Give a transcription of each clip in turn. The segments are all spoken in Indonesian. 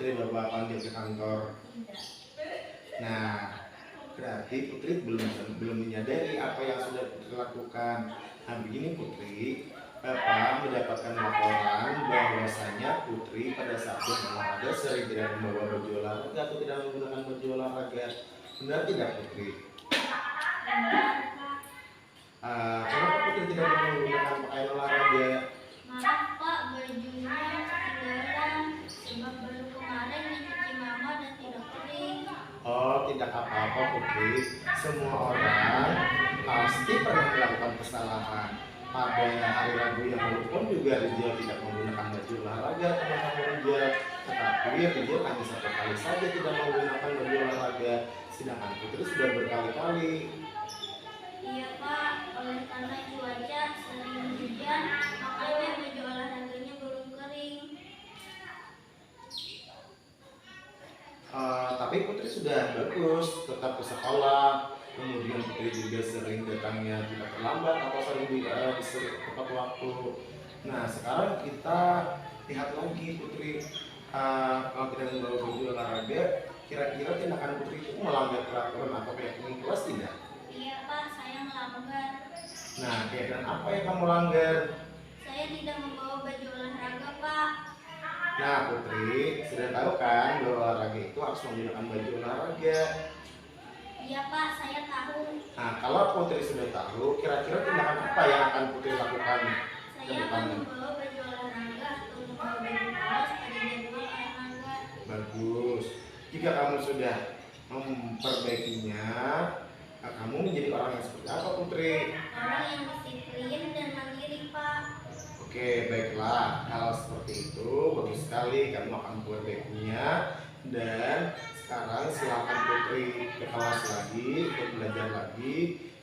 Putri Bapak panggil ke kantor? Nah, berarti Putri belum menyadari apa yang sudah Putri lakukan. Nah, begini Putri, Bapak mendapatkan laporan bahwasanya Putri pada saat berolahraga sering tidak membawa baju olahraga atau tidak menggunakan baju olahraga. Benar tidak Putri? Kenapa Putri tidak menggunakan pakaian olahraga? Maaf Pak, bajunya ketinggalan sebab baru kemarin dicuci mama dan tidak kering. Oh, tidak apa-apa Putri. Semua orang pasti pernah melakukan kesalahan. Pada hari Rabu yang lalu pun juga Rizal tidak menggunakan baju olahraga teman-teman Rizal. Tetapi Rizal hanya satu kali saja tidak menggunakan baju olahraga. Sedangkan Putri sudah berkali-kali. Iya Pak, oleh karena cuaca sering hujan, makanya baju olahraganya belum kering. Tapi Putri sudah bagus, tetap ke sekolah. Kemudian Putri juga sering datangnya tidak terlambat atau sering tepat waktu. Nah, sekarang kita lihat lagi Putri, kalau tidak membawa baju olahraga, kira-kira tindakan Putri itu melanggar peraturan atau keyakinan kelas tidak? Iya Pak, saya melanggar. Nah, keyakinan apa yang kamu langgar? Saya tidak membawa baju olahraga Pak. Nah, Putri sudah tahu kan bahwa olahraga itu harus menggunakan baju olahraga. Iya Pak, saya tahu. Nah, kalau Putri sudah tahu, kira-kira tindakan apa yang akan Putri lakukan ke Saya akan depannya? membawa baju olahraga atau membawa baju kaos pada jadwal olahraga. Bagus. Jika kamu sudah memperbaikinya, kamu menjadi orang yang seperti apa Putri? Orang yang disiplin dan mandiri Pak. Oke, baiklah. Kalau seperti itu, bagus sekali. Kamu akan memperbaikinya. Dan sekarang silakan Putri ke kelas lagi, untuk belajar lagi.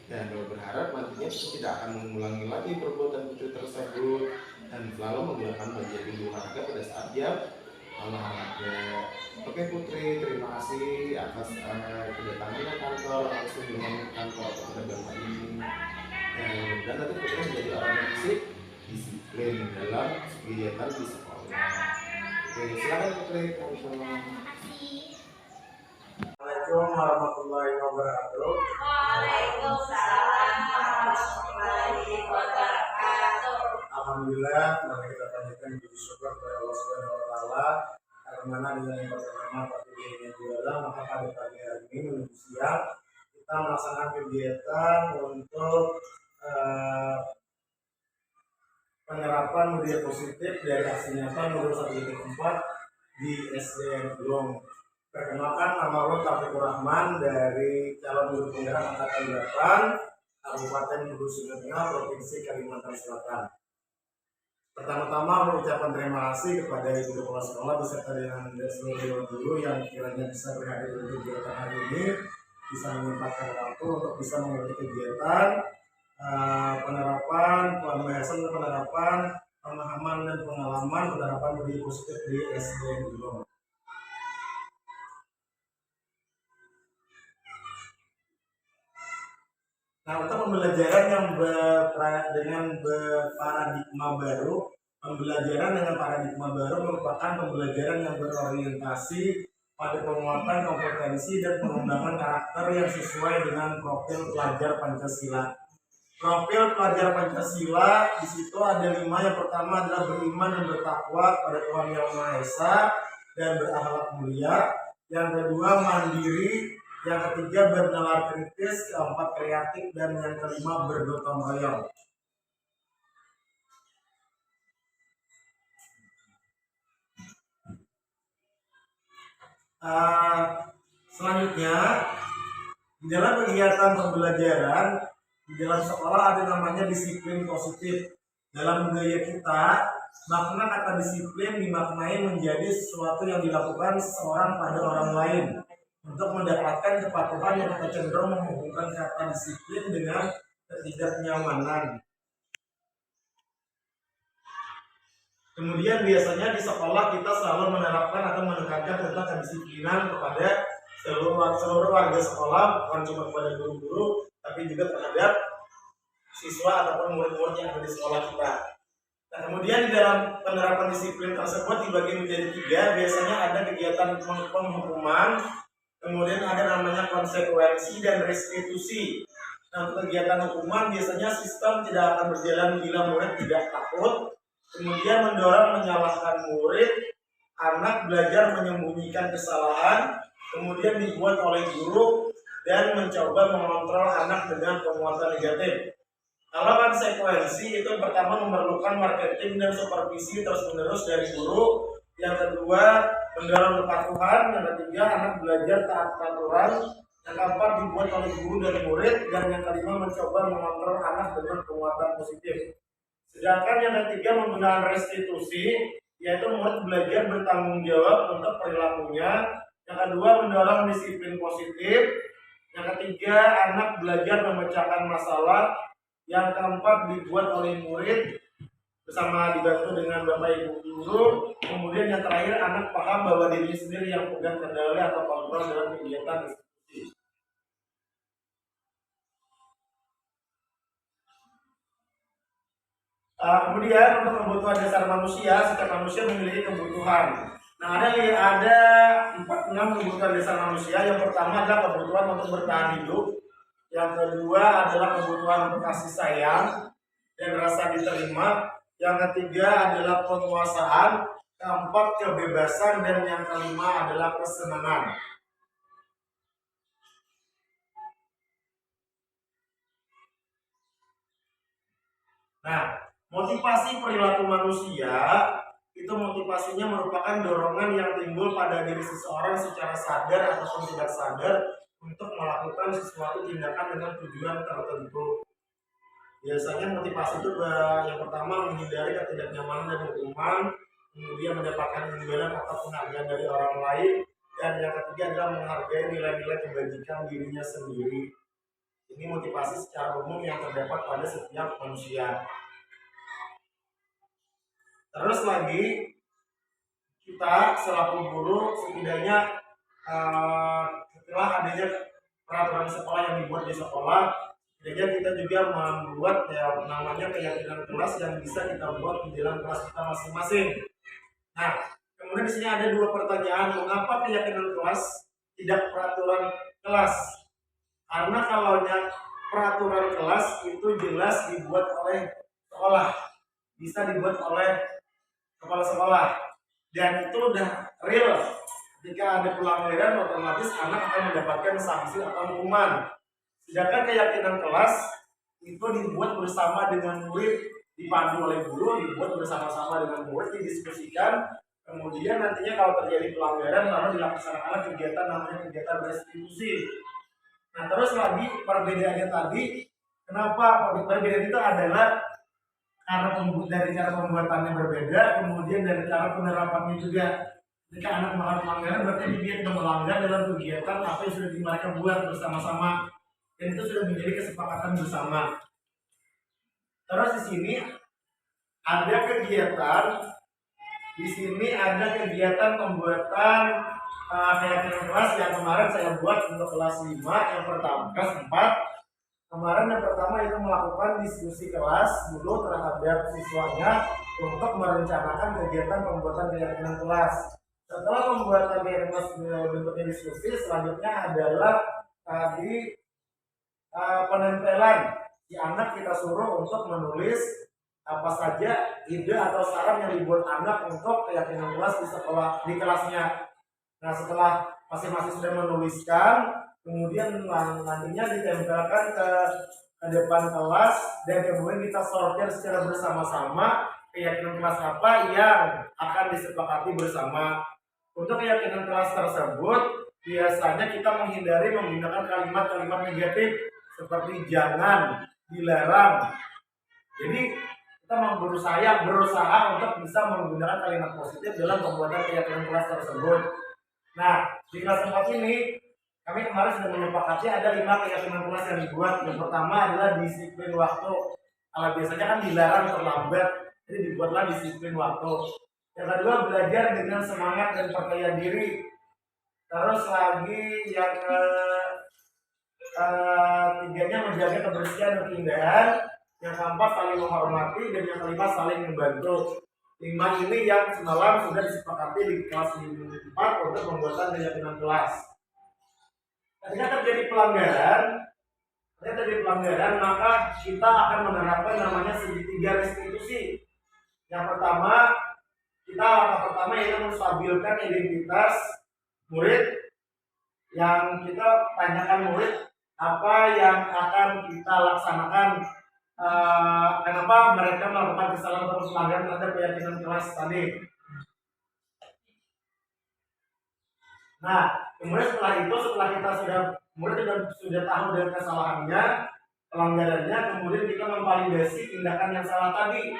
Dan berharap nantinya Putri tidak akan mengulangi lagi perbuatan Putri tersebut. Dan selalu menggunakan baju olahraga pada saat jam olahraga. Oke Putri, terima kasih atas kedatangan ke kantor, atas kunjungan ke kantor pada Bapak ini. Dan nanti Putri menjadi orang yang disiplin dalam kegiatan di sekolah. Oke, silakan Putri. Terima kasih. Assalamualaikum warahmatullahi wabarakatuh. Waalaikumsalam warahmatullahi wabarakatuh. Alhamdulillah, mari kita panjatkan puji syukur kepada Allah Subhanahu wa taala karena dengan yang pertama tapi dia juara, maka pada pagi hari ini menuju siang kita melaksanakan kegiatan untuk penerapan media positif dari aksi nyata nomor 1.4 di SDN Gelong. Perkenalkan, nama saya Taufikur Rahman dari calon guru penggerak angkatan 8 Kabupaten Hulu Sungai Tengah, Provinsi Kalimantan Selatan. Pertama-tama mengucapkan terima kasih kepada ibu kepala sekolah beserta dengan seluruh guru yang kiranya bisa berhadir di kegiatan hari ini, bisa menyempatkan waktu untuk bisa mengikuti kegiatan penerapan, pembahasan penerapan, pemahaman dan pengalaman penerapan media positif di SDN Gelong. Nah, untuk pembelajaran yang dengan paradigma baru, pembelajaran dengan paradigma baru merupakan pembelajaran yang berorientasi pada penguatan kompetensi dan pengembangan karakter yang sesuai dengan profil pelajar Pancasila. Profil pelajar Pancasila di situ ada 5. Yang pertama adalah beriman dan bertakwa pada Tuhan Yang Maha Esa dan berakhlak mulia. Yang kedua mandiri. Yang ketiga bernalar kritis, keempat kreatif, dan yang kelima bergotong royong. Selanjutnya, di dalam kegiatan pembelajaran di dalam sekolah ada namanya disiplin positif. Dalam budaya kita, makna kata disiplin dimaknai menjadi sesuatu yang dilakukan seseorang pada orang lain. Untuk mendapatkan kepatuhan yang kita cenderung menghubungkan kata disiplin dengan ketidaknyamanan. Kemudian biasanya di sekolah kita selalu menerapkan atau menekankan tentang kedisiplinan kepada seluruh warga sekolah, bukan cuma kepada guru-guru, tapi juga terhadap siswa ataupun murid-murid yang ada di sekolah kita. Nah, kemudian di dalam penerapan disiplin tersebut dibagi menjadi 3. Biasanya ada kegiatan penghukuman, kemudian ada namanya konsekuensi dan restitusi. Nah, untuk kegiatan hukuman biasanya sistem tidak akan berjalan bila murid tidak takut, kemudian mendorong menyalahkan murid, anak belajar menyembunyikan kesalahan, kemudian dibuat oleh guru, dan mencoba mengontrol anak dengan penguatan negatif. Kalau konsekuensi itu pertama memerlukan marketing dan supervisi terus-menerus dari guru. Yang kedua, mendorong kepatuhan. Yang ketiga, anak belajar taat peraturan. Yang keempat, dibuat oleh guru dan murid. Dan yang kelima, mencoba mengontrol anak dengan penguatan positif. Sedangkan yang ketiga, menggunakan restitusi, yaitu murid belajar bertanggung jawab untuk perilakunya. Yang kedua, mendorong disiplin positif. Yang ketiga, anak belajar memecahkan masalah. Yang keempat, dibuat oleh murid bersama dibantu dengan bapak ibu guru. Kemudian yang terakhir, anak paham bahwa dirinya sendiri yang pegang kendali atau kontrol dalam kegiatan diskusi. Kemudian untuk kebutuhan dasar manusia, setiap manusia memiliki kebutuhan. Nah, ada 6 kebutuhan dasar manusia. Yang pertama adalah kebutuhan untuk bertahan hidup. Yang kedua adalah kebutuhan untuk kasih sayang dan rasa diterima. Yang ketiga adalah penguasaan. Keempat, kebebasan. Dan yang kelima adalah kesenangan. Nah, motivasi perilaku manusia itu motivasinya merupakan dorongan yang timbul pada diri seseorang secara sadar ataupun tidak sadar untuk melakukan sesuatu tindakan dengan tujuan tertentu. Biasanya motivasi itu yang pertama menghindari ketidaknyamanan dan hukuman, kemudian mendapatkan imbalan atau penghargaan dari orang lain, dan yang ketiga adalah menghargai nilai-nilai kebajikan dirinya sendiri. Ini motivasi secara umum yang terdapat pada setiap manusia. Terus lagi, kita selaku guru setidaknya setelah adanya peraturan sekolah yang dibuat di sekolah, setidaknya kita juga membuat namanya keyakinan kelas yang bisa kita buat di dalam kelas kita masing-masing. Nah, kemudian di sini ada 2 pertanyaan, mengapa keyakinan kelas tidak peraturan kelas? Karena kalau peraturan kelas itu jelas dibuat oleh sekolah, bisa dibuat oleh kepala sekolah, dan itu udah real. Jika ada pelanggaran, otomatis anak akan mendapatkan sanksi atau hukuman. Sedangkan keyakinan kelas itu dibuat bersama dengan murid, dipandu oleh guru, dibuat bersama-sama dengan murid, didiskusikan. Kemudian nantinya kalau terjadi pelanggaran, lalu dilaksanakan kegiatan namanya kegiatan restitusi. Nah, terus lagi perbedaannya tadi, kenapa perbedaan itu adalah karena dari cara pembuatannya berbeda, kemudian dari cara penerapannya juga. Jika anak melakukan pelanggaran, berarti dia sudah melanggar dalam kegiatan apa yang sudah mereka buat bersama-sama, dan itu sudah menjadi kesepakatan bersama. Terus di sini ada kegiatan pembuatan keyakinan kelas yang kemarin saya buat untuk kelas 5, yang pertama kelas 4. Kemarin yang pertama itu melakukan diskusi kelas dulu terhadap siswanya untuk merencanakan kegiatan pembuatan keyakinan kelas. Setelah pembuatan keyakinan kelas bentuknya diskusi, selanjutnya adalah tadi penempelan. Si anak kita suruh untuk menulis apa saja ide atau saran yang dibuat anak untuk keyakinan kelas di kelasnya. Nah, setelah masing-masing sudah menuliskan, kemudian nantinya ditempelkan ke depan kelas, dan kemudian kita sortir secara bersama-sama keyakinan kelas apa yang akan disepakati bersama. Untuk keyakinan kelas tersebut biasanya kita menghindari menggunakan kalimat-kalimat negatif seperti jangan, dilarang. Jadi kita berusaha untuk bisa menggunakan kalimat positif dalam pembuatan keyakinan kelas tersebut. Nah, di kelas 4 ini kami kemarin sudah menyepakati ada 5 keyakinan kelas yang dibuat. Yang pertama adalah disiplin waktu. Kalau biasanya kan dilarang terlambat, jadi dibuatlah disiplin waktu. Yang kedua, belajar dengan semangat dan percaya diri. Terus lagi yang ketiganya menjaga kebersihan dan keindahan. yang keempat saling menghormati, dan yang kelima saling membantu. 5 ini yang semalam sudah disepakati di kelas 4 untuk pembuatan keyakinan kelas. Ketika terjadi pelanggaran, maka kita akan menerapkan namanya segitiga restitusi. Yang pertama, langkah pertama yaitu menstabilkan identitas murid. Yang kita tanyakan murid apa yang akan kita laksanakan, kenapa mereka melakukan kesalahan atau pelanggaran terhadap keyakinan kelas tadi. Nah, kemudian setelah kita sudah tahu dengan kesalahannya, pelanggarannya, kemudian kita memvalidasi tindakan yang salah tadi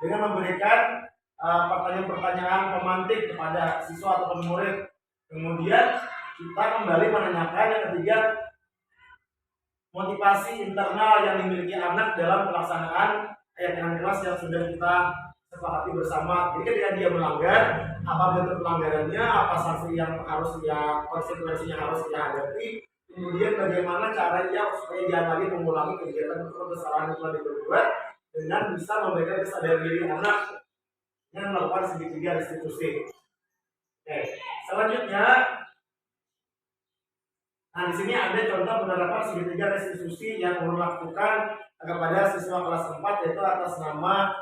dengan memberikan pertanyaan-pertanyaan pemantik kepada siswa atau murid. Kemudian kita kembali menanyakan yang ketiga, motivasi internal yang dimiliki anak dalam pelaksanaan keyakinan kelas yang sudah kita sepakati bersama. Jadi ketika dia melanggar, apa bentuk pelanggarannya, apa sanksi yang harus konsekuensinya harus dia hadapi, kemudian bagaimana caranya supaya jangan lagi mengulangi kegiatan atau kesalahan yang telah diperbuat, dengan bisa memberikan kesadaran diri anak dengan melakukan segitiga restitusi. Oke, selanjutnya, nah di sini ada contoh penerapan segitiga restitusi yang Guru lakukan kepada siswa kelas 4, yaitu atas nama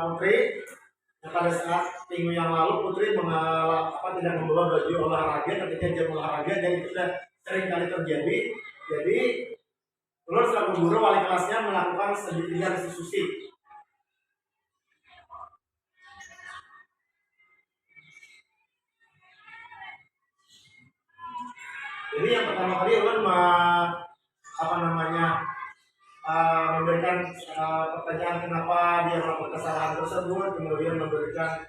Putri. Yang pada saat minggu yang lalu Putri tidak membawa baju olahraga ketika jam olahraga, dan itu sudah sering kali terjadi. Jadi terus guru wali kelasnya melakukan segitiga restitusi. Jadi yang pertama kali ulun memberikan pertanyaan kenapa dia melakukan kesalahan tersebut, kemudian memberikan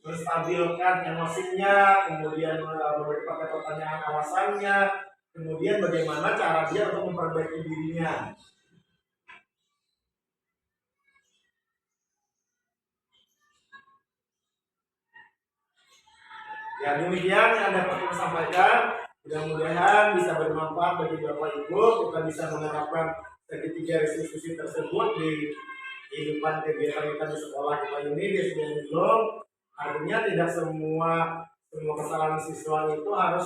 menstabilkan emosinya, kemudian memberikan pertanyaan alasannya, kemudian bagaimana cara dia untuk memperbaiki dirinya. Ya, demikian yang dapat saya sampaikan. Mudah-mudahan bisa bermanfaat bagi Bapak Ibu. Kita bisa menerapkan segitiga restitusi tersebut di kehidupan kegiatan kita di sekolah kita ini di sebelum. Artinya tidak semua kesalahan siswa itu harus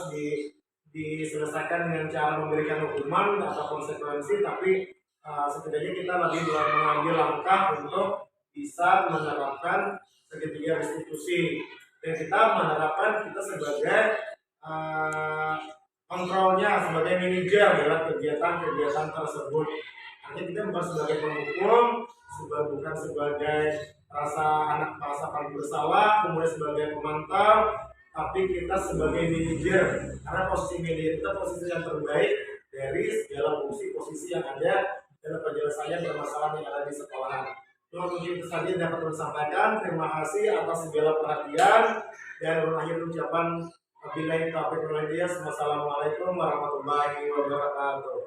diselesaikan dengan cara memberikan hukuman atau konsekuensi, tapi setidaknya kita lebih mengambil langkah untuk bisa menerapkan segitiga restitusi. Dan kita menerapkan kita sebagai kontrolnya, sebagai manajer dalam kegiatan-kegiatan tersebut. Artinya kita bukan sebagai penghukum, bukan sebagai anak merasa paling bersalah, kemudian sebagai pemantau, tapi kita sebagai manajer. Karena posisi manajer itu posisi yang terbaik dari segala posisi yang ada dalam penyelesaian permasalahan yang ada di sekolah. Mungkin itu saja yang dapat saya sampaikan. Terima kasih atas segala perhatian, dan akhir ucapan wabillahi taufiq wal hidayah. Wassalamualaikum warahmatullahi wabarakatuh.